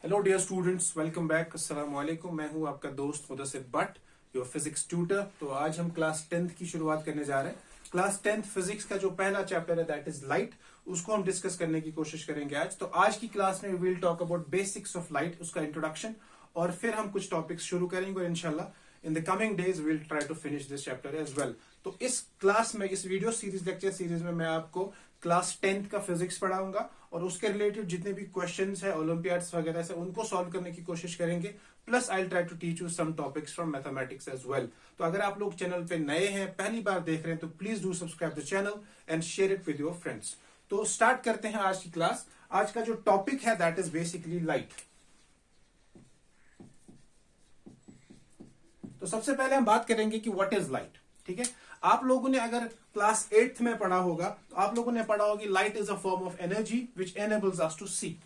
Hello dear students, welcome back. अस्सलाम वालेकुम। मैं हूं आपका दोस्त Mudassir Bhatt, your physics tutor. तो आज हम क्लास 10th की शुरुआत करने जा रहे हैं। क्लास 10th फिजिक्स का जो पहला चैप्टर है दैट इज लाइट, उसको हम डिस्कस करने की कोशिश करेंगे आज। तो आज की क्लास में we will talk about basics of light, उसका इंट्रोडक्शन, और फिर हम कुछ टॉपिक्स शुरू करेंगे और इंशाल्लाह in the coming days we will try to finish this chapter as well. तो इस क्लास में, इस वीडियो सीरीज, लेक्चर सीरीज में मैं आपको क्लास 10th का फिजिक्स पढ़ाऊंगा और उसके रिलेटेड जितने भी क्वेश्चंस है ओलंपियाड्स वगैरह से, उनको सॉल्व करने की कोशिश करेंगे। Plus I try to teach you some topics from mathematics as well. तो अगर आप लोग चैनल पे नए हैं, पहली बार देख रहे हैं, तो please do subscribe the channel and share it with your friends. तो स्टार्ट करते हैं आज की क्लास। आज का जो टॉपिक है दैट इज बेसिकली लाइट। तो सबसे पहले हम बात करेंगे कि व्हाट इज लाइट। ठीक है, आप लोगों ने अगर क्लास 8th में पढ़ा होगा तो आप लोगों ने पढ़ा होगी light is a form of energy which enables us to see.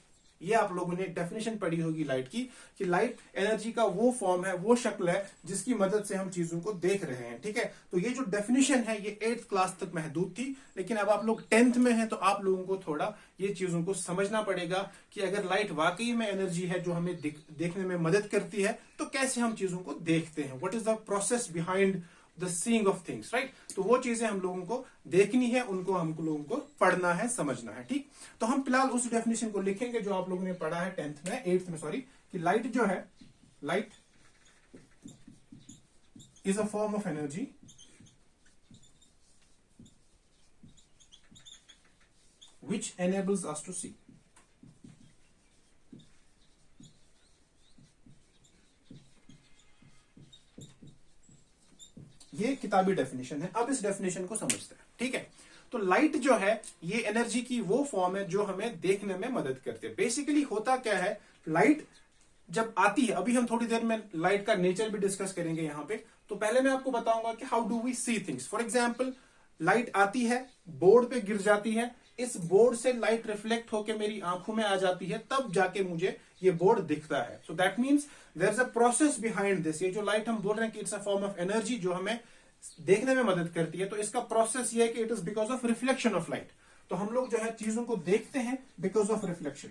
ये आप लोगों ने डेफिनेशन पढ़ी होगी लाइट की, कि लाइट एनर्जी का वो फॉर्म है, वो शक्ल है जिसकी मदद से हम चीजों को देख रहे हैं। ठीक है, तो ये जो डेफिनेशन है ये 8th क्लास तक महदूद थी, लेकिन अब आप लोग 10th में हैं तो आप लोगों को थोड़ा ये चीजों को समझना पड़ेगा कि अगर लाइट वाकई में एनर्जी है जो हमें देखने में मदद करती है, तो कैसे हम चीजों को देखते हैं, what is the process behind the seeing of things, right. तो वो चीजें हम लोगों को देखनी है, उनको हम लोगों को पढ़ना है, समझना है। ठीक, तो हम फिलहाल उस डेफिनेशन को लिखेंगे जो आप लोगों ने पढ़ा है 8th में सॉरी, कि लाइट जो है, light is a form of energy which enables us to see. ये किताबी डेफिनेशन है। अब इस डेफिनेशन को समझते हैं। ठीक है, तो लाइट जो है ये एनर्जी की वो फॉर्म है जो हमें देखने में मदद करती है। बेसिकली होता क्या है, लाइट जब आती है, अभी हम थोड़ी देर में लाइट का नेचर भी डिस्कस करेंगे यहां पे। तो पहले मैं आपको बताऊंगा कि how do we see things. For example, light आती है, बोर्ड पे गिर जाती है, इस बोर्ड से लाइट रिफ्लेक्ट होकर मेरी आंखों में आ जाती है, तब जाके मुझे ये बोर्ड दिखता है। So that means there is a process behind this. ये जो लाइट हम बोल रहे हैं कि it's a form of energy जो हमें देखने में मदद करती है, तो इसका प्रोसेस ये है कि it is because of reflection of light. तो हम लोग जो है चीजों को देखते हैं बिकॉज ऑफ रिफ्लेक्शन,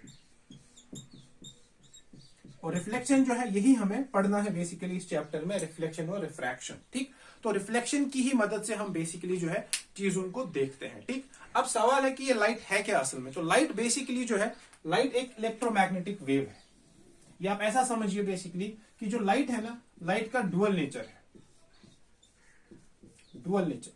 और रिफ्लेक्शन जो है यही हमें पढ़ना है बेसिकली इस चैप्टर में, रिफ्लेक्शन और रिफ्रैक्शन। ठीक, तो रिफ्लेक्शन की ही मदद से हम बेसिकली जो है चीजों को देखते हैं। ठीक, अब सवाल है कि ये लाइट है क्या असल में। तो लाइट बेसिकली जो है, लाइट एक इलेक्ट्रोमैग्नेटिक वेव है। ये आप ऐसा समझिए बेसिकली कि जो लाइट है ना, लाइट का डुअल नेचर है, डुअल नेचर।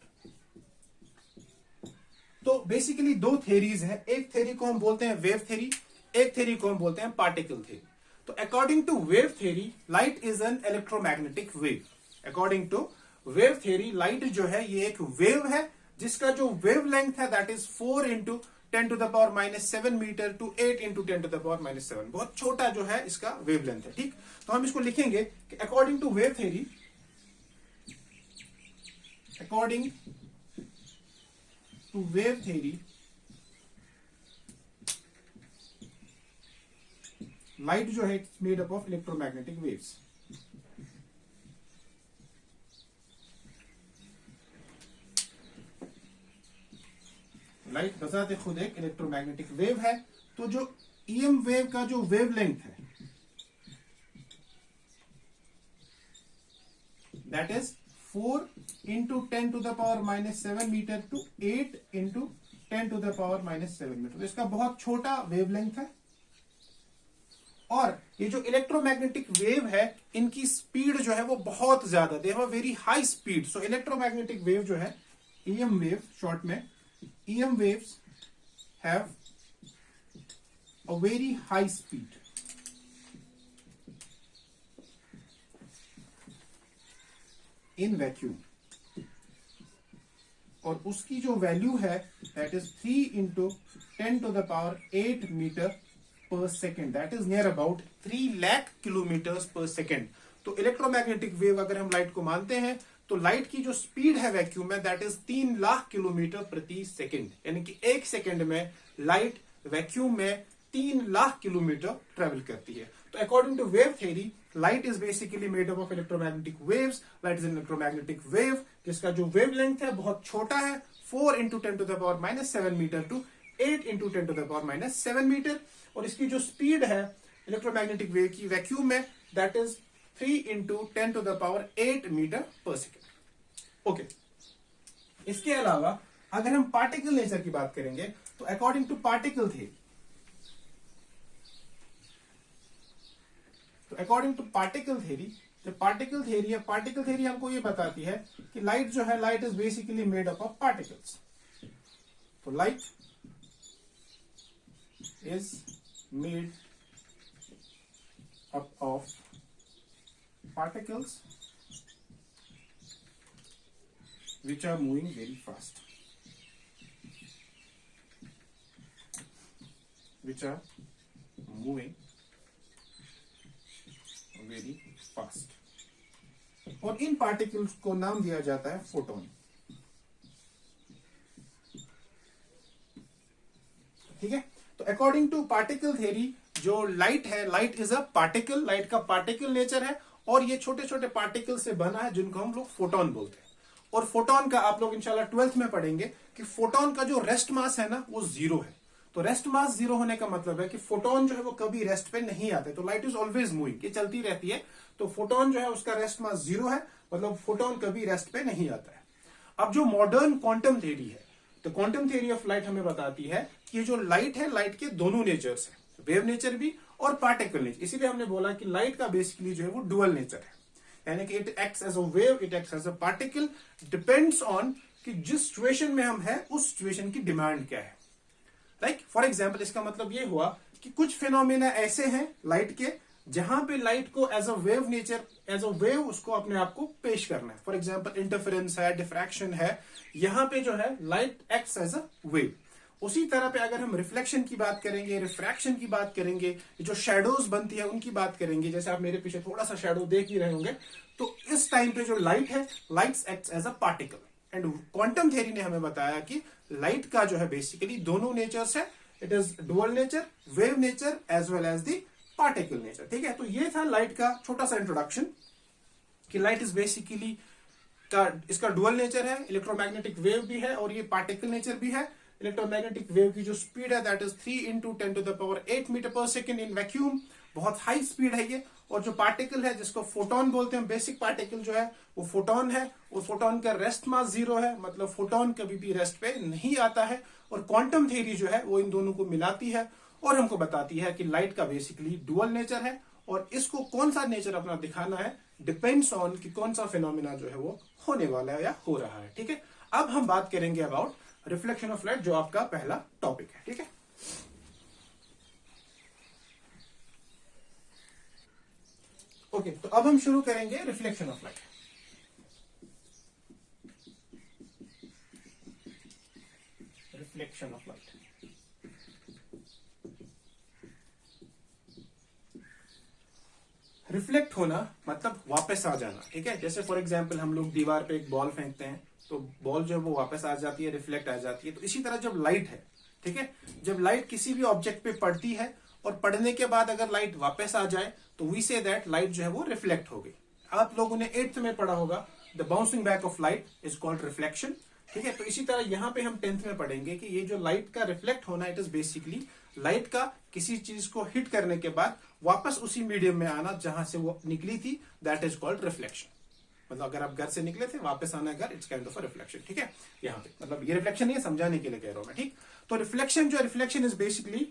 तो बेसिकली दो थ्योरीज है, एक थ्योरी को हम बोलते हैं वेव थ्योरी, एक थ्योरी को हम बोलते हैं पार्टिकल थ्योरी। तो according to wave theory, light is an electromagnetic wave. According to wave theory, light जो है ये एक वेव है जिसका जो वेव लेंथ है that is 4 into 10⁻⁻7 metre to 8 into 10⁻⁻7। बहुत छोटा जो है इसका वेव लेंथ है। ठीक, तो हम इसको लिखेंगे कि according to wave theory, according to wave theory, light जो है it's made up of electromagnetic waves। Light बजाते खुद एक इलेक्ट्रोमैग्नेटिक वेव है। तो जो ईएम वेव का जो वेव लेंथ है that is 4 into 10⁻⁻7 metre to 8 into 10⁻⁻7 metre. तो इसका बहुत छोटा वेवलेंथ है। और ये जो इलेक्ट्रोमैग्नेटिक वेव है, इनकी स्पीड जो है वो बहुत ज्यादा, they have a very high speed. So electromagnetic wave जो है, ईएम वेव शॉर्ट में, EM waves have a very high speed in vacuum, और उसकी जो वैल्यू है that is 3 into 10⁸ metre per second, that is near about 3 lakh kilometre पर second. तो electromagnetic wave अगर हम लाइट को मानते हैं, तो लाइट की जो स्पीड है वैक्यूम में दैट इज 3 लाख किलोमीटर प्रति सेकेंड, यानी कि एक सेकेंड में लाइट वैक्यूम में 3 लाख किलोमीटर ट्रेवल करती है। तो according to wave theory, light is basically made up of electromagnetic waves. Light is an electromagnetic wave जिसका जो वेव लेंथ है बहुत छोटा है, 4 into 10⁻⁻7 metre to 8 into 10⁻⁻7 metre, और इसकी जो स्पीड है इलेक्ट्रोमैग्नेटिक वेव की वैक्यूम में, that is 3 × 10⁸ metre per second. Okay, इसके अलावा अगर हम पार्टिकल नेचर की बात करेंगे तो अकॉर्डिंग टू पार्टिकल थ्योरी, जो पार्टिकल थ्योरी है, पार्टिकल थ्योरी हमको ये बताती है कि लाइट जो है, light is basically made up of particles. तो light is made up of particles which are moving very fast, which are moving very fast, और इन पार्टिकल्स को नाम दिया जाता है फोटोन। ठीक है, तो अकॉर्डिंग टू पार्टिकल थ्योरी जो लाइट है, light is a particle, light का पार्टिकल नेचर है, और ये छोटे छोटे पार्टिकल से बना है जिनको हम लोग फोटोन बोलते हैं। और फोटोन का आप लोग इंशाल्लाह 12th में पढ़ेंगे कि फोटोन का जो रेस्ट मास है ना, वो 0 है। तो रेस्ट मास 0 होने का मतलब है कि फोटोन जो है वो कभी रेस्ट पे नहीं आते। तो लाइट इज ऑलवेज मूविंग, ये चलती रहती है। तो फोटोन जो है उसका रेस्ट मास 0 है, मतलब फोटोन कभी रेस्ट पे नहीं आता है। अब जो मॉडर्न क्वांटम थ्योरी है, तो क्वांटम थ्योरी ऑफ लाइट हमें बताती है कि ये जो लाइट है, लाइट के दोनों नेचर्स है, वेव नेचर भी और पार्टिकल नेचर। इसीलिए हमने बोला कि लाइट का बेसिकली जो है वो डुअल नेचर है, यानी कि it acts as a wave, it acts as a particle, depends on कि जिस सिचुएशन में हम हैं उस सिचुएशन की डिमांड क्या है। लाइक फॉर एग्जांपल, इसका मतलब ये हुआ कि कुछ फिनोमेना ऐसे हैं लाइट के जहां पे लाइट को as a wave nature, as a wave उसको अपने आप को पेश करना है। फॉर एग्जांपल इंटरफेरेंस है, डिफ्रैक्शन है, यहां पे जो है light acts as a wave. उसी तरह पे अगर हम रिफ्लेक्शन की बात करेंगे, रिफ्रैक्शन की बात करेंगे, जो शेडोज बनती है उनकी बात करेंगे, जैसे आप मेरे पीछे थोड़ा सा शेडो देख ही रहे होंगे, तो इस टाइम पे जो लाइट है, lights acts as a particle. And quantum theory ने हमें बताया कि लाइट का जो है बेसिकली दोनों नेचर्स है, it is dual nature, wave nature as well as the particle nature. ठीक है, तो ये था लाइट का छोटा सा इंट्रोडक्शन कि लाइट इज बेसिकली इसका डुअल नेचर है, इलेक्ट्रोमैग्नेटिक वेव भी है और ये पार्टिकल नेचर भी है। इलेक्ट्रोमैग्नेटिक वेव की जो स्पीड है that is 3 × 10⁸ metre per second in vacuum, बहुत हाई स्पीड है ये। और जो पार्टिकल है जिसको फोटोन बोलते हैं, बेसिक पार्टिकल जो है वो फोटोन है, और फोटोन का रेस्ट मास 0 है, मतलब फोटोन कभी भी रेस्ट पे नहीं आता है। और क्वांटम थ्योरी जो है वो इन दोनों को मिलाती है और हमको बताती है कि लाइट का बेसिकली डुअल नेचर है, और इसको कौन सा नेचर अपना दिखाना है डिपेंड्स ऑन कि कौन सा फिनोमिना जो है वो होने वाला है या हो रहा है। ठीक है, अब हम बात करेंगे अबाउट रिफ्लेक्शन ऑफ लाइट, जो आपका पहला टॉपिक है। ठीक है, ओके, तो अब हम शुरू करेंगे reflection of light. Reflection of light, reflect होना मतलब वापस आ जाना। ठीक है, जैसे फॉर एग्जांपल हम लोग दीवार पे एक बॉल फेंकते हैं तो बॉल जो है वो वापस आ जाती है, रिफ्लेक्ट आ जाती है। तो इसी तरह जब लाइट है, ठीक है, जब लाइट किसी भी ऑब्जेक्ट पे पड़ती है और पड़ने के बाद अगर लाइट वापस आ जाए तो वी से दैट लाइट जो है वो रिफ्लेक्ट हो गई। आप लोगों ने 8th में पढ़ा होगा, the bouncing back of light is called reflection. ठीक है, तो इसी तरह यहां पे हम 10th में पढ़ेंगे कि ये जो लाइट का रिफ्लेक्ट होना, इट इज बेसिकली लाइट का किसी चीज को हिट करने के बाद वापस उसी मीडियम में आना जहां से वो निकली थी, दैट इज कॉल्ड रिफ्लेक्शन। मतलब अगर आप घर से निकले थे, वापस आना घर, it's kind of a reflection. ठीक है, यहाँ पे मतलब ये रिफ्लेक्शन नहीं है, समझाने के लिए कह रहा हूं मैं। ठीक, तो रिफ्लेक्शन जो reflection is basically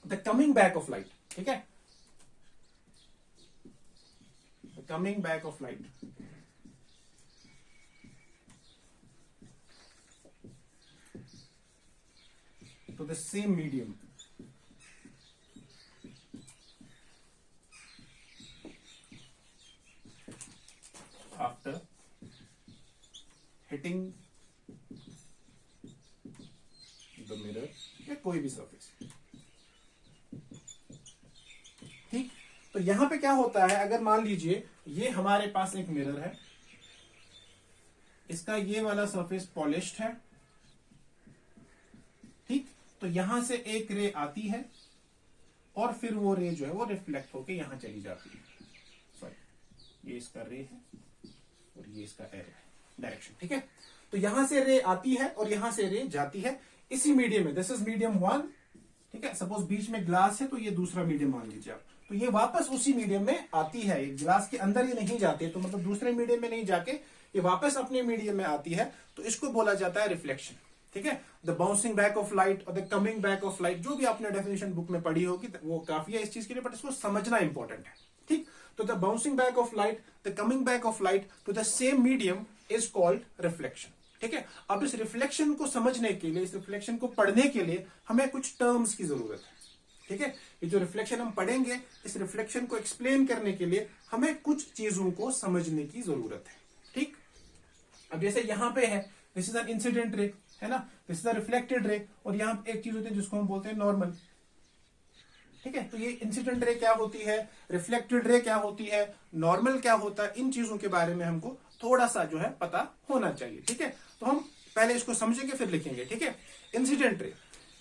the coming back of light. ठीक है, coming back of light to the same medium after hitting the mirror या कोई भी सरफेस। ठीक, तो यहां पे क्या होता है, अगर मान लीजिए ये हमारे पास एक मिरर है, इसका ये वाला सरफेस पॉलिश्ड है। ठीक, तो यहां से एक रे आती है और फिर वो रे जो है वो रिफ्लेक्ट होके यहां चली जाती है। सॉरी, ये इसका रे है और ये इसका एरो है, डायरेक्शन। ठीक है, तो यहां से रे आती है और यहां से रे जाती है इसी मीडियम में। दिस इज मीडियम 1 ठीक है, सपोज बीच में ग्लास है तो ये दूसरा मीडियम मान लीजिए आप, तो ये वापस उसी मीडियम में आती है, ग्लास के अंदर ये नहीं जाती, तो मतलब दूसरे मीडियम में नहीं जाके ये वापस अपने मीडियम में आती है, तो इसको बोला जाता है रिफ्लेक्शन। ठीक है, the bouncing back of light और the coming back of light, जो भी आपने डेफिनेशन बुक में पढ़ी होगी वो काफी है इस चीज के लिए, बट इसको समझना इंपॉर्टेंट है। ठीक, तो the bouncing back of light, the coming back of light to the same medium is called reflection. ठीक है, अब इस रिफ्लेक्शन को समझने के लिए, इस रिफ्लेक्शन को पढ़ने के लिए हमें कुछ टर्म्स की जरूरत है। ठीक है, ये जो रिफ्लेक्शन हम पढ़ेंगे, इस रिफ्लेक्शन को एक्सप्लेन करने के लिए हमें कुछ चीजों को समझने की जरूरत है। ठीक, अब जैसे यहां पे है, this is an incident ray, है ना, this is a reflected ray, और यहां एक चीज होती है जिसको हम बोलते हैं नॉर्मल। ठीक है, तो ये इंसिडेंट रे क्या होती है, रिफ्लेक्टेड रे क्या होती है, नॉर्मल क्या होता है, इन चीजों के बारे में हमको थोड़ा सा जो है पता होना चाहिए। ठीक है, तो हम पहले इसको समझेंगे फिर लिखेंगे। ठीक है, इंसिडेंट रे,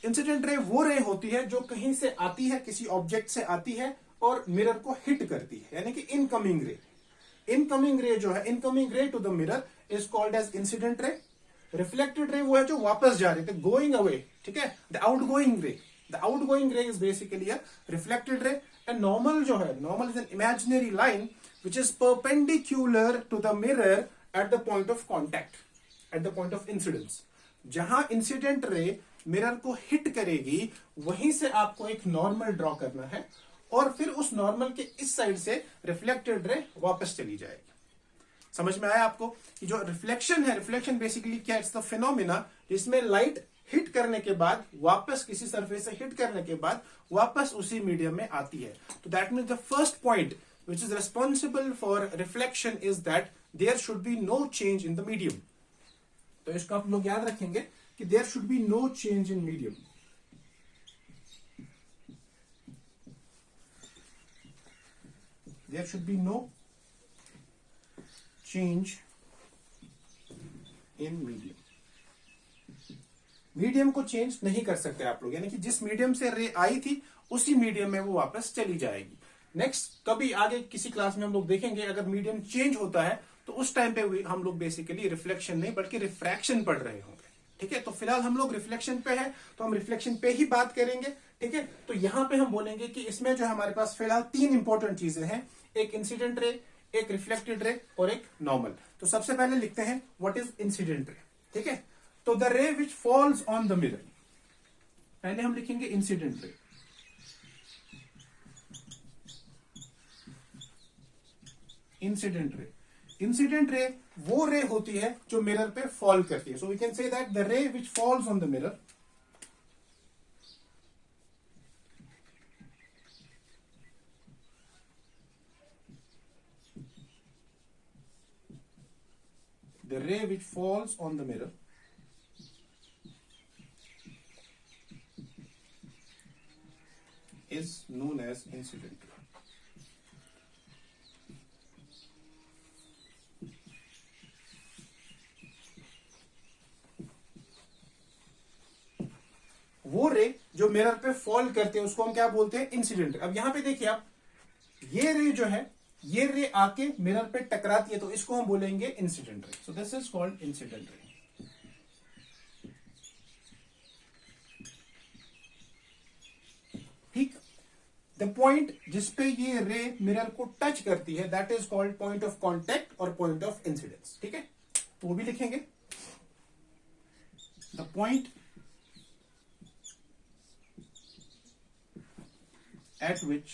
इंसिडेंट रे वो रे होती है जो कहीं से आती है, किसी ऑब्जेक्ट से आती है और मिरर को हिट करती है, यानी कि इनकमिंग रे। इनकमिंग रे जो है, incoming ray to the mirror is called as incident ray. Reflected ray वो है जो वापस जा रहे थे, गोइंग अवे। ठीक है, द आउटगोइंग रे, द आउटगोइंग रे is basically a reflected ray. And normal जो है, normal is an imaginary line which is perpendicular to the mirror at the point of contact, at the point of incidence। जहां incident ray mirror को hit करेगी वहीं से आपको एक normal draw करना है, और फिर उस नॉर्मल के इस साइड से रिफ्लेक्टेड रे वापस चली जाएगी। समझ में आया आपको कि जो रिफ्लेक्शन है, रिफ्लेक्शन बेसिकली क्या है, इट्स द फिनोमिना जिसमें लाइट हिट करने के बाद वापस किसी सरफेस से हिट करने के बाद वापस उसी मीडियम में आती है। तो that means the first point which is responsible for reflection is that there should be no change in the medium। तो इसको आप लोग याद रखेंगे कि there should be no change in medium। there should be no change in medium। Medium को change नहीं कर सकते आप लोग, यानी कि जिस मीडियम से रे आई थी उसी मीडियम में वो वापस चली जाएगी। नेक्स्ट कभी आगे किसी क्लास में हम लोग देखेंगे, अगर मीडियम चेंज होता है तो उस टाइम पे हम लोग बेसिकली रिफ्लेक्शन नहीं बल्कि रिफ्रैक्शन पढ़ रहे होंगे। ठीक है, तो फिलहाल हम लोग रिफ्लेक्शन पे है तो हम रिफ्लेक्शन पे ही बात करेंगे। ठीक है, तो यहां पे हम बोलेंगे कि इसमें जो हमारे पास फिलहाल तीन इंपॉर्टेंट चीजें हैं, एक इंसिडेंट रे, एक रिफ्लेक्टेड रे और एक नॉर्मल। तो सबसे पहले लिखते हैं व्हाट इज इंसिडेंट रे। ठीक है, तो the ray which falls on the mirror, पहले हम लिखेंगे incident ray. Incident ray, incident ray वो रे होती है जो मिरर पे फॉल करती है। So we can say that the ray which falls on the mirror is known as incident ray। वो रे जो मिरर पे फॉल करते हैं उसको हम क्या बोलते हैं, इंसिडेंट रे। अब यहां पे देखिए आप, ये रे जो है, ये रे आके मिरर पे टकराती है तो इसको हम बोलेंगे इंसिडेंट रे। So this is called incident ray. ठीक, द पॉइंट जिसपे ये रे मिरर को टच करती है that is called point of contact और पॉइंट ऑफ इंसिडेंस। ठीक है, तो वो भी लिखेंगे, the point at which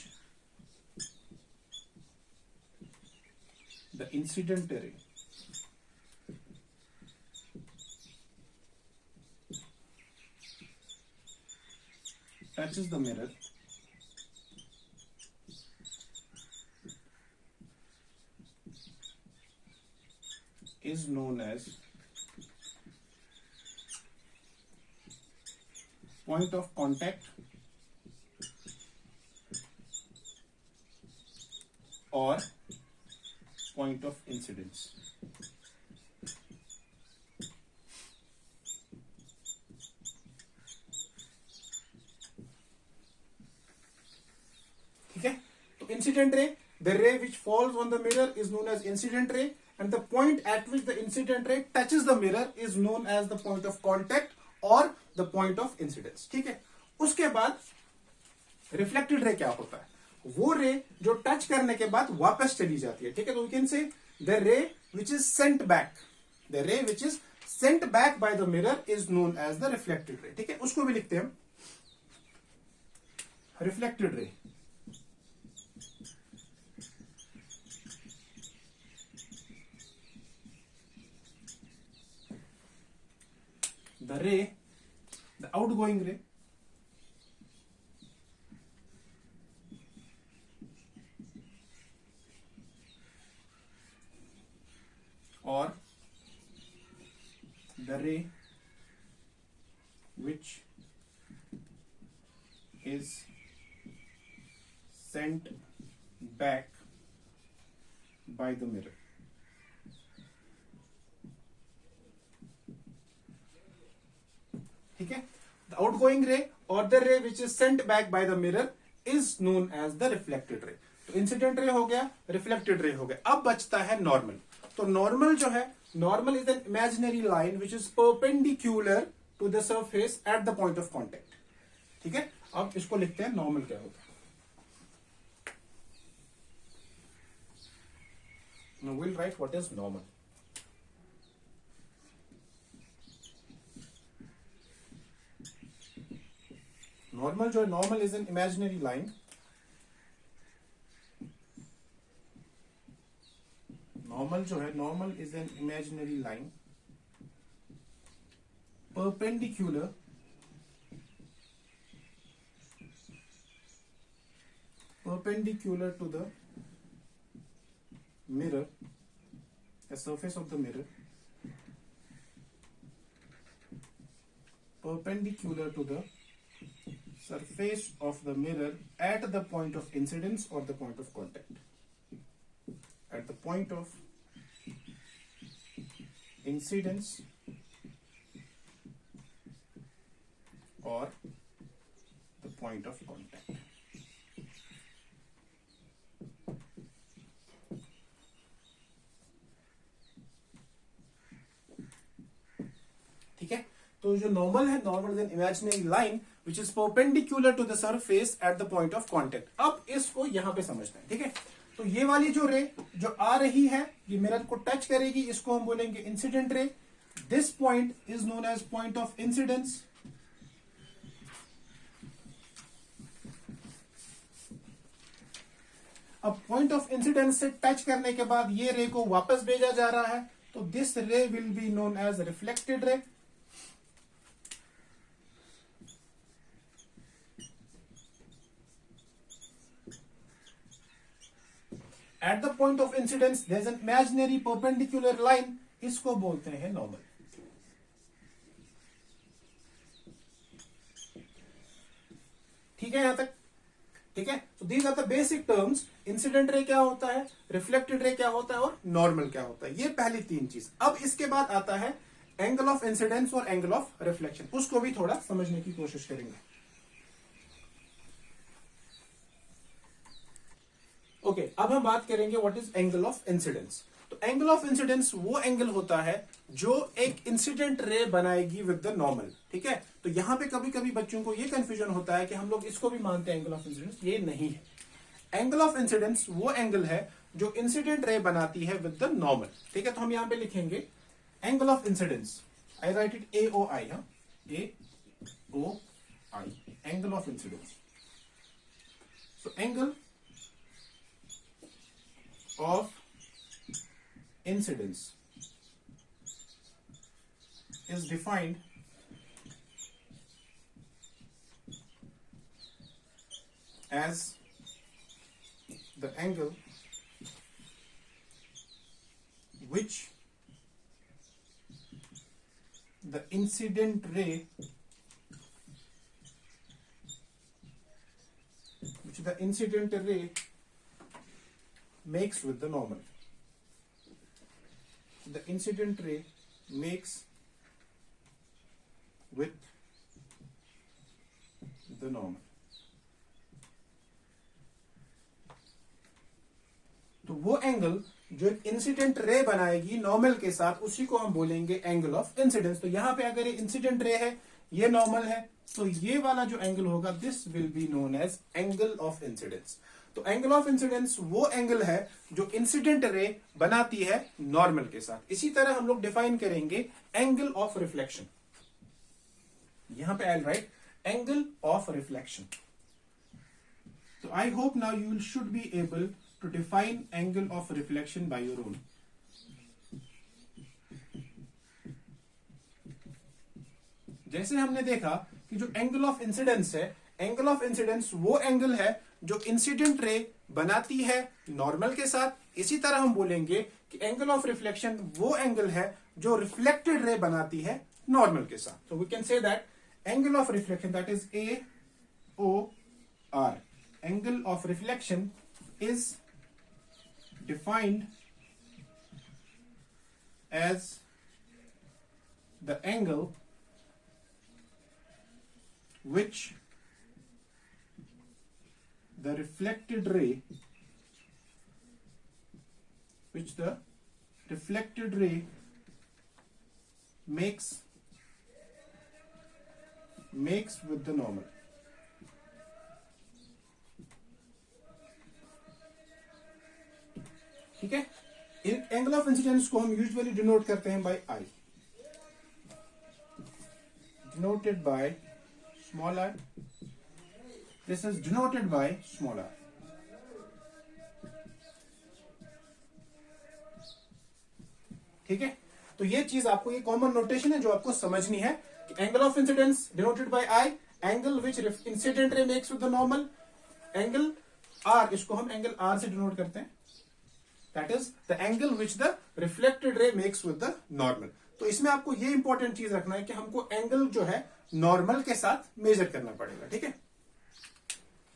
the incident ray touches the mirror is known as point of contact और पॉइंट ऑफ इंसिडेंस। ठीक है, तो incident ray, the ray which falls on the mirror is known as incident ray, and the point at which the incident ray touches the mirror is known as the point of contact और the point of incidence. ठीक है, उसके बाद reflected ray क्या होता है, वो रे जो टच करने के बाद वापस चली जाती है, ठीक है। तो we can say the ray which is sent back, the ray which is sent back by the mirror is known as the reflected ray, ठीक है। उसको भी लिखते हैं हम reflected ray. The ray, the outgoing ray, or the ray which is sent back by the mirror. ठीक है, the outgoing रे और the ray which is sent back by the mirror is known as the reflected ray. तो incident रे हो गया, reflected ray हो गया। अब बचता है नॉर्मल। तो नॉर्मल जो है, normal is an imaginary line which is perpendicular to the surface at the point of contact, ठीक है। अब इसको लिखते हैं नॉर्मल क्या होता है। Now we'll write what is normal. Normal जो है, normal is an imaginary line, normal जो है, normal is an imaginary line perpendicular to the mirror, the surface of the mirror, perpendicular to the surface of the mirror at the point of incidence or the point of contact. At the point of incidence or the point of contact. ठीक है, तो जो normal है, normal is an imaginary line which is perpendicular to the surface at the point of contact. अब इसको यहां पे समझना है, ठीक है। तो ये वाली जो रे जो आ रही है, ये मिरर को टच करेगी, इसको हम बोलेंगे incident ray. This point is known as point of incidence. अब पॉइंट ऑफ इंसिडेंस से टच करने के बाद ये रे को वापस भेजा जा रहा है, तो this ray will be known as reflected ray. At the point of incidence there is an imaginary perpendicular line, इसको बोलते हैं नॉर्मल। ठीक है यहां तक, ठीक है। तो these are the basic terms. Incident ray क्या होता है, रिफ्लेक्टेड रे क्या होता है और नॉर्मल क्या होता है, ये पहली तीन चीज। अब इसके बाद आता है एंगल ऑफ इंसिडेंस और एंगल ऑफ रिफ्लेक्शन, उसको भी थोड़ा समझने की कोशिश करेंगे। ओके, अब हम बात करेंगे what is angle of incidence. तो एंगल ऑफ इंसिडेंस वो एंगल होता है जो एक इंसिडेंट रे बनाएगी विद द नॉर्मल, ठीक है। तो यहां पे कभी कभी बच्चों को ये कंफ्यूजन होता है कि हम लोग इसको भी मानते हैं एंगल ऑफ इंसिडेंस, ये नहीं है। एंगल ऑफ इंसिडेंस वो एंगल है जो इंसिडेंट रे बनाती है विद द नॉर्मल, ठीक है। तो हम यहां पे लिखेंगे angle of incidence, I right it AOI, AOI, angle of incidence. So angle of incidence is defined as the angle which the incident ray makes with the normal. The incident ray makes with the normal. तो वो angle जो एक incident ray बनाएगी normal के साथ, उसी को हम बोलेंगे एंगल ऑफ इंसिडेंस। तो यहां पे अगर ये इंसिडेंट रे है, ये नॉर्मल है, तो ये वाला जो एंगल होगा this will be known as angle of incidence. तो एंगल ऑफ इंसिडेंस वो एंगल है जो इंसिडेंट रे बनाती है नॉर्मल के साथ। इसी तरह हम लोग डिफाइन करेंगे एंगल ऑफ रिफ्लेक्शन। यहां पे I will write angle of reflection. तो I hope now you should be able to define angle of reflection by your own. जैसे हमने देखा कि जो एंगल ऑफ इंसिडेंस है, एंगल ऑफ इंसिडेंस वो एंगल है जो इंसिडेंट रे बनाती है नॉर्मल के साथ। इसी तरह हम बोलेंगे कि एंगल ऑफ रिफ्लेक्शन वो एंगल है जो रिफ्लेक्टेड रे बनाती है नॉर्मल के साथ। तो we can say that angle of reflection that is AOR, angle of reflection is defined as the angle which the reflected ray makes with the normal। ठीक है, एंगल ऑफ इंसिडेंस को हम usually denote करते हैं bye I, denoted by small I। This is denoted by small I। ठीक है, तो ये चीज आपको, ये कॉमन नोटेशन है जो आपको समझनी है कि angle of incidence denoted by I, angle which incident ray makes with the normal, angle R, इसको हम एंगल R से डिनोट करते हैं, that is the angle which the reflected रे मेक्स विद द नॉर्मल। तो इसमें आपको ये इंपॉर्टेंट चीज रखना है कि हमको एंगल जो है नॉर्मल के साथ मेजर करना पड़ेगा। ठीक है,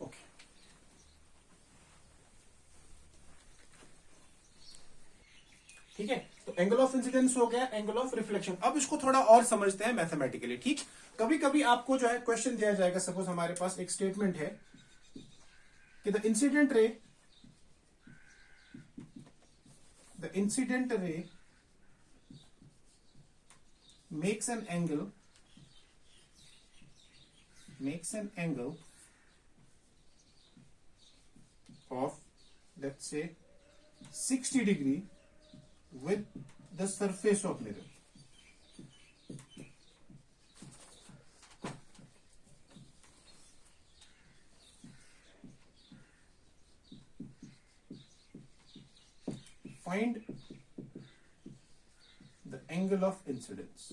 ओके। ठीक है, तो एंगल ऑफ इंसिडेंस हो गया, एंगल ऑफ रिफ्लेक्शन। अब इसको थोड़ा और समझते हैं मैथमेटिकली। ठीक, कभी कभी आपको जो है क्वेश्चन दिया जाएगा, सपोज हमारे पास एक स्टेटमेंट है कि द इंसिडेंट रे makes an angle of, let's say, 60 degree with the surface of mirror। Find the angle of incidence।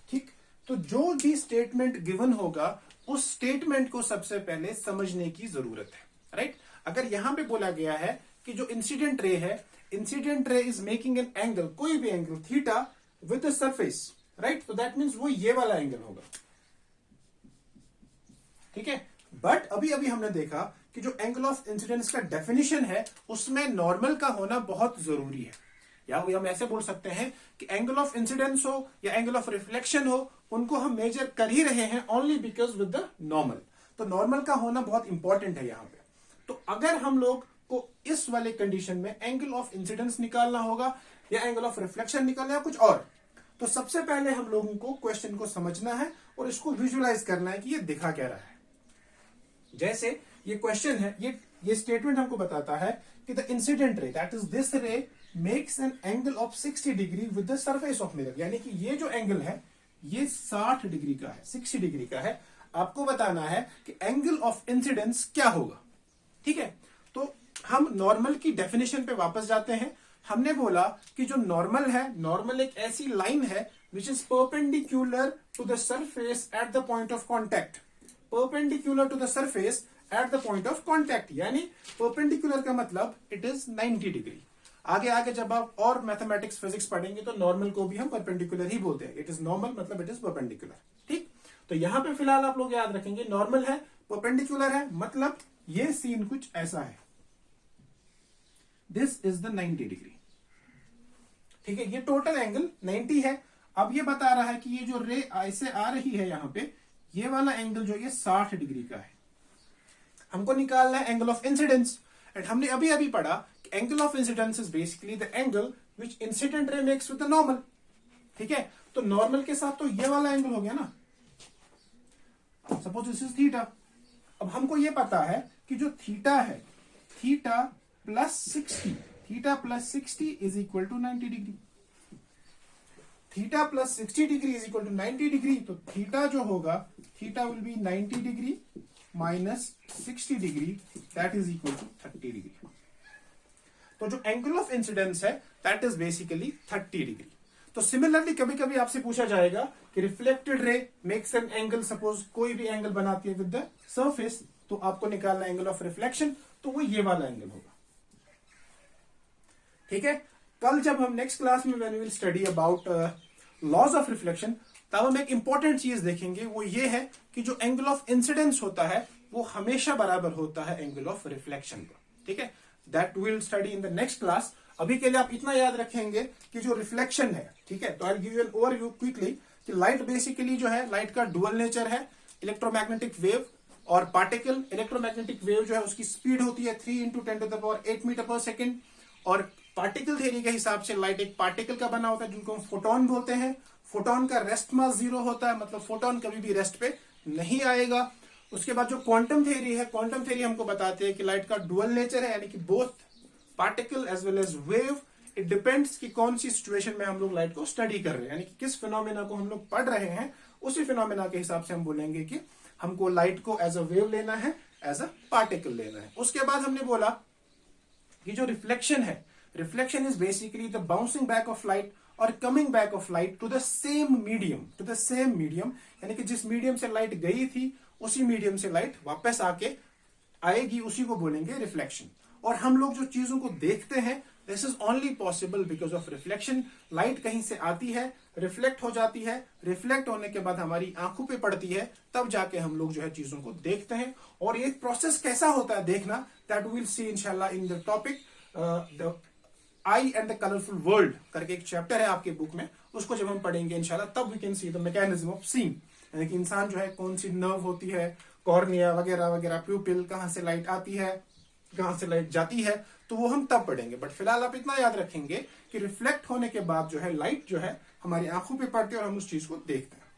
ठीक, तो जो भी स्टेटमेंट गिवन होगा उस स्टेटमेंट को सबसे पहले समझने की जरूरत है, राइट। अगर यहां पे बोला गया है कि जो इंसिडेंट रे है, incident ray is making an angle, कोई भी angle theta with the surface, right, तो दैट मीन्स वो ये वाला एंगल होगा। ठीक है, बट अभी अभी हमने देखा कि जो एंगल ऑफ इंसिडेंस का डेफिनेशन है उसमें नॉर्मल का होना बहुत जरूरी है। या हम ऐसे बोल सकते हैं कि एंगल ऑफ इंसिडेंस हो या एंगल ऑफ रिफ्लेक्शन हो, उनको हम मेजर कर ही रहे हैं only because with the normal. तो नॉर्मल का होना बहुत इंपॉर्टेंट है यहां पे। तो अगर हम लोग को इस वाले कंडीशन में एंगल ऑफ इंसिडेंस निकालना होगा या एंगल ऑफ रिफ्लेक्शन निकालना है कुछ और, तो सबसे पहले हम लोगों को क्वेश्चन को समझना है और इसको विजुअलाइज करना है कि ये दिखा क्या रहा है। जैसे ये क्वेश्चन है, ये स्टेटमेंट हमको बताता है कि the incident ray that is this ray makes an angle of 60 degree with the surface of mirror, यानी कि ये जो एंगल है ये 60 डिग्री का है, 60 डिग्री का है। आपको बताना है कि एंगल ऑफ इंसिडेंस क्या होगा। ठीक है, तो हम नॉर्मल की डेफिनेशन पे वापस जाते हैं। हमने बोला कि जो नॉर्मल है, नॉर्मल एक ऐसी लाइन है which is perpendicular to the surface at the point of contact, perpendicular to the surface at the point of contact, यानी परपेंडिकुलर का मतलब इट इज 90 डिग्री। आगे आगे जब आप और मैथमेटिक्स फिजिक्स पढ़ेंगे तो नॉर्मल को भी हम परपेंडिकुलर ही बोलते हैं। इट इज नॉर्मल मतलब इट इज परपेंडिकुलर। ठीक, तो यहां पे फिलहाल आप लोग याद रखेंगे नॉर्मल है, परपेंडिकुलर है, मतलब ये सीन कुछ ऐसा है, दिस इज द 90 डिग्री। ठीक है, ये टोटल एंगल 90 है। अब ये बता रहा है कि ये जो रे ऐसे आ रही है यहां पे, ये वाला एंगल जो ये 60 डिग्री का है। हमको निकालना है एंगल ऑफ इंसिडेंस। एंड हमने अभी अभी पढ़ा कि angle of incidence is basically the angle which incident ray makes with the normal. ठीक है, तो नॉर्मल के साथ तो ये वाला एंगल हो गया ना, सपोज दिस इज थीटा। अब हमको ये पता है कि जो थीटा है, theta plus 60, theta plus 60 is equal to 90 degree. Theta plus 60 degree is equal to 90 degree, तो थीटा जो होगा, theta will be 90 degree minus 60 degree, that is equal to 30 degree. तो जो एंगल ऑफ इंसिडेंस है that is basically 30 degree. तो similarly कभी कभी आपसे पूछा जाएगा कि reflected ray makes an angle, suppose कोई भी एंगल बनाती है विद द सरफेस, तो आपको निकालना एंगल ऑफ रिफ्लेक्शन, तो वो ये वाला एंगल होगा। ठीक है, कल जब हम नेक्स्ट क्लास में when we will study about laws of reflection, तब हम एक इंपॉर्टेंट चीज देखेंगे, वो ये है कि जो एंगल ऑफ इंसिडेंस होता है वो हमेशा बराबर होता है एंगल ऑफ रिफ्लेक्शन का। ठीक है, that will study in the next class. अभी के लिए आप इतना याद रखेंगे कि जो रिफ्लेक्शन है, ठीक है, तो I will give you an overview quickly कि लाइट बेसिकली जो है, लाइट का डुअल नेचर है, इलेक्ट्रोमैग्नेटिक वेव और पार्टिकल। इलेक्ट्रोमैग्नेटिक वेव जो है उसकी स्पीड होती है 3 × 10⁸ मीटर पर सेकेंड, और पार्टिकल थ्योरी के हिसाब से लाइट एक पार्टिकल का बना होता है जिनको हम फोटोन बोलते हैं। फोटोन का रेस्ट मास 0 होता है, मतलब फोटोन कभी भी रेस्ट पे नहीं आएगा। उसके बाद जो क्वांटम थ्योरी है, क्वांटम थ्योरी हमको बताती है कि लाइट का डुअल नेचर है, यानी कि both particle as well as wave. It depends कि कौन सी सिचुएशन में हम लोग लाइट को स्टडी कर रहे हैं, यानी कि किस फिनोमेना को हम लोग पढ़ रहे हैं, उसी फिनोमेना के हिसाब से हम बोलेंगे कि हमको लाइट को एज अ वेव लेना है, एज अ पार्टिकल लेना है। उसके बाद हमने बोला कि जो रिफ्लेक्शन है, reflection is basically the bouncing back of light और coming back of light to the same medium, to the same medium, यानी कि जिस मीडियम से लाइट गई थी उसी मीडियम से लाइट वापस आके आएगी, उसी को बोलेंगे रिफ्लेक्शन। और हम लोग जो चीजों को देखते हैं, this is only possible because of reflection. Light कहीं से आती है, रिफ्लेक्ट हो जाती है, रिफ्लेक्ट होने के बाद हमारी आंखों पे पड़ती है, तब जाके हम लोग जो है चीजों को देखते हैं। और ये प्रोसेस कैसा होता है देखना, दैट विल सी इंशाल्लाह in the topic the I and the colourful world करके एक चैप्टर है आपके बुक में, उसको जब हम पढ़ेंगे इंशाल्लाह, तब we can see the mechanism of seeing, यानी कि इंसान जो है कौन सी नर्व होती है, कॉर्निया वगैरह वगैरह, प्यूपिल, कहां से लाइट आती है, कहां से लाइट जाती है, तो वो हम तब पढ़ेंगे। बट फिलहाल आप इतना याद रखेंगे कि रिफ्लेक्ट होने के बाद जो है लाइट जो है हमारी आंखों पे पड़ती है और हम उस चीज को देखते हैं।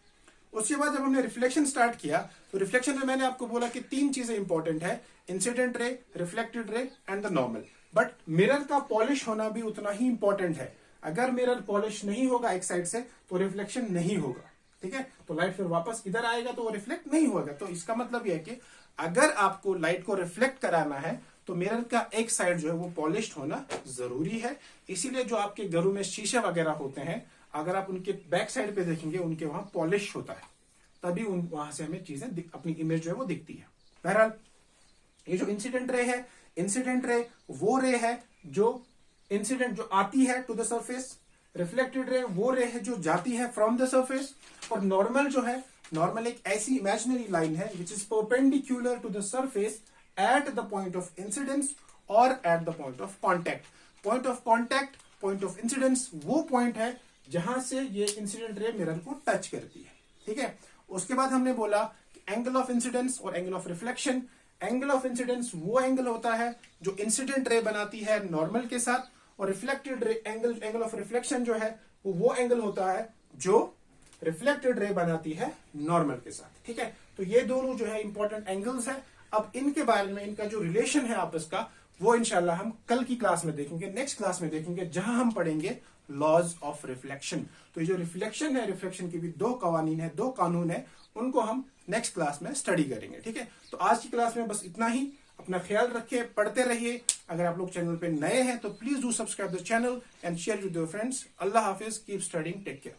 उसके बाद जब हमने रिफ्लेक्शन स्टार्ट किया, तो रिफ्लेक्शन में मैंने आपको बोला कि 3 चीजें इंपॉर्टेंट है, इंसिडेंट रे, रिफ्लेक्टेड रे and the normal. But mirror का पॉलिश होना भी उतना ही इंपॉर्टेंट है। अगर मिरर पॉलिश नहीं होगा एक साइड से तो रिफ्लेक्शन नहीं होगा। ठीक है, तो लाइट फिर वापस इधर आएगा तो वो रिफ्लेक्ट नहीं होगा। तो इसका मतलब यह है कि अगर आपको लाइट को रिफ्लेक्ट कराना है तो मिरर का एक साइड जो है वो पॉलिश्ड होना जरूरी है। इसीलिए जो आपके घरों में शीशे वगैरह होते हैं, अगर आप उनके बैक साइड पे देखेंगे, उनके वहां पॉलिश होता है, तभी वहां से हमें चीजें अपनी इमेज जो है वो दिखती है। बहरहाल ये जो इंसिडेंट रे है, इंसिडेंट रे वो रे है जो इंसिडेंट जो आती है to the surface, reflected ray वो रे है जो जाती है फ्रॉम द सरफेस, और नॉर्मल जो है, नॉर्मल एक ऐसी इमेजिनरी लाइन है which is perpendicular to the surface at the point of incidence और at the point of contact. Point of contact, point of incidence वो पॉइंट है जहां से ये इंसिडेंट रे मिरर को टच करती है। ठीक है, उसके बाद हमने बोला एंगल ऑफ इंसिडेंस और angle of reflection. Angle of incidence वो एंगल होता है जो इंसिडेंट रे बनाती है नॉर्मल के साथ, और reflected ray angle of reflection जो है वो एंगल होता है जो रिफ्लेक्टेड रे बनाती है नॉर्मल के साथ। ठीक है, तो ये दोनों जो है इंपॉर्टेंट एंगल्स है। अब इनके बारे में, इनका जो रिलेशन है आपस का, वो इंशाल्लाह हम कल की क्लास में देखेंगे, नेक्स्ट क्लास में देखेंगे, जहां हम पढ़ेंगे लॉज ऑफ रिफ्लेक्शन। तो ये जो रिफ्लेक्शन है, रिफ्लेक्शन के भी 2 कवानीन है, 2 कानून है, उनको हम नेक्स्ट क्लास में स्टडी करेंगे। ठीक है, तो आज की क्लास में बस इतना ही। अपना ख्याल रखिए, पढ़ते रहिए। अगर आप लोग चैनल पे नए हैं तो please do subscribe the channel and share with your friends. अल्लाह हाफिज, कीप स्टडीइंग, टेक केयर।